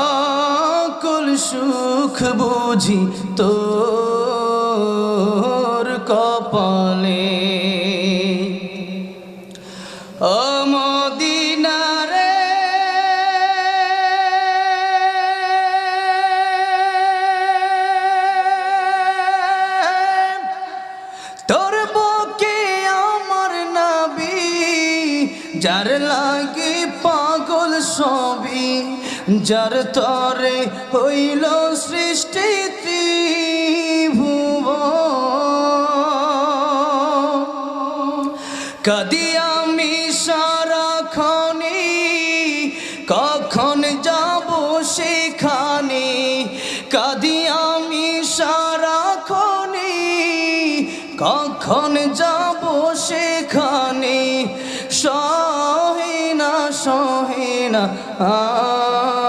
সকল সুখ বুঝি তোর কপালে ও মদিনা রে তোর বুকে আমার নবী যার লাগি পাগল সবই যার তরে হইল সৃষ্টি ত্রিভুবন কাঁদি আমি সারাক্ষণে কখন যাব সেখানে কাঁদি আমি সারাক্ষণে কখন যাব সেখানে সহে না